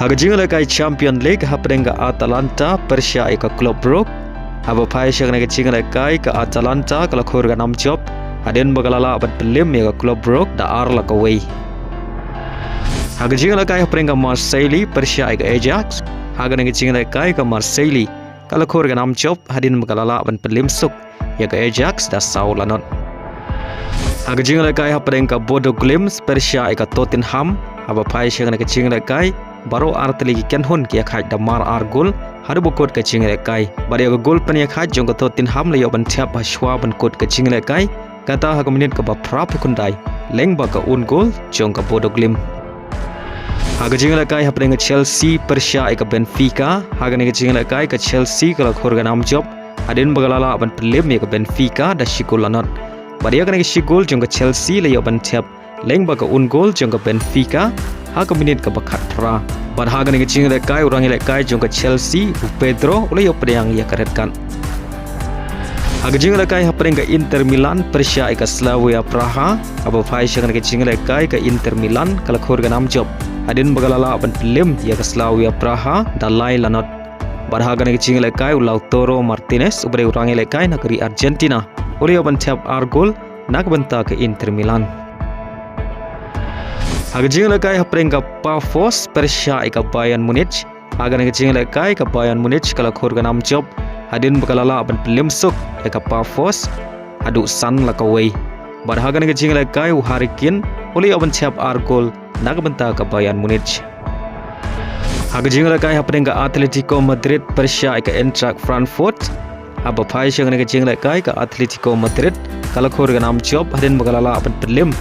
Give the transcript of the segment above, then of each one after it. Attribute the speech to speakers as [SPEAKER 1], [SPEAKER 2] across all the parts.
[SPEAKER 1] Haga Ialehkai Champion League happenga Atalanta Persia ika Club Brugge. Haba pai syagna ke Ialehkai ke Atalanta kala khurga nam job. Haden bagalala abat Liem ika Club Brugge da arla ka way. Haga Ialehkai happenga Marseille Persia ika Ajax. Haga nge Ialehkai ke Marseille kala khurga nam job hadin bagalala abat Liem suk ika Ajax da saulanot. Haga Ialehkai happenga Bodo Glimt Persia ika Tottenham. Haba pai syagna ke Ialehkai baru arteli Kynhun kia khai damar argul hadu bukut ke Ialehkai bari aga gol pania khai jong ke Tottenham le yoban Thep hashwa ban kut ke Ialehkai kata haga menit ke ba prap kundai leng ba ka un gol jong ke Bodo Glimt. Haga Ialehkai haprenga Chelsea Persia ika Benfica haga ne Ialehkai ke Chelsea kala khurga nam job adin bagalala ban Liem ke Benfica da shigol lanot bari aga ne shigol jong ke Chelsea le yoban Thep leng ba ka un gol jong ke Benfica haga menit ke bakatra bar haga ne Ialehkai orang Ialehkai jong ke Chelsea Pedro oleh yo pedang ya karetkan. Haga Ialehkai haprenga Inter Milan Persia ika Slavia Praha aba phai shagan ke Ialehkai ke Inter Milan kala khurga nam job adin bagalala ban Liem ya ke Slavia Praha dalai lanot bar haga ne Ialehkai Lautaro Martinez ubre orang Ialehkai negeri Argentina oleh yo ban Thep argul nak benta ke Inter Milan. Haga Ialehkai haprenga Pafos Persia ika Bayern Munich haga ne Ialehkai ke Bayern Munich kala khurga nam job hadin bagalala ban Liem suk ika Pafos hadu san la kawai bar haga ne Ialehkai Hattrick oleh aban Thep argul nak benta ke Bayern Munich. Haga Ialehkai haprenga Atletico Madrid Persia ika Eintracht Frankfurt aba phai syang ne Ialehkai ke Atletico Madrid kala khurga nam job hadin bagalala ban Liem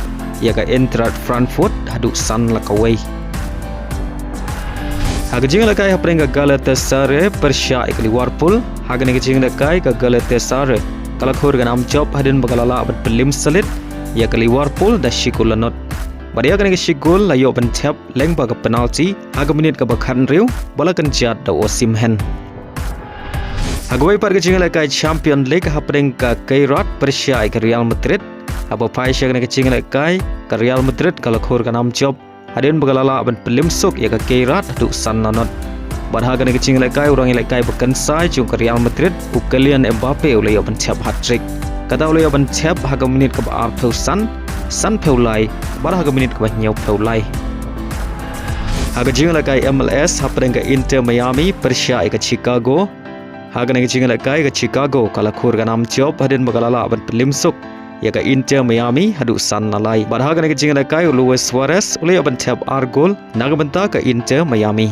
[SPEAKER 1] ya ke Eintracht Frankfurt hadu san la kawai. Haga Ialehkai haprenga Galatasaray Persia ika Liverpool haga ne Ialehkai ke Galatasaray kala khurga nam job hadin bagalala abat Liem salit ya ke Liverpool da shigol lanot bari haga ne shigol la yo ban Thep leng ba ke penalti haga menit ke bakhan riu balakan jat da Osimhen. Haga wai par ke Ialehkai Champion League haprenga Khyrwit Persia ika Real Madrid aba pai syagna ke Ialehkai ke Real Madrid kala khurga nam job hadin bagalala ban Liem suk ya ke Khyrwit hadu san nanot bar haga ne Ialehkai orang Ialehkai bekan sai jong ke Real Madrid ukalian Mbappe oleh ban Thep Hattrick kata oleh ban Thep haga menit ke ba arthau san peulai bar haga menit ke ba nyau peulai. Haga Ialehkai MLS haprenga Inter Miami Persia ika Chicago haga ne Ialehkai ke Chicago kala khurga nam job hadin bagalala ban Liem suk ya ke Inter Miami hadu san nalai bar haga ne Ialehkai Luis Suarez oleh ban Thep argul naga benta ke Inter Miami.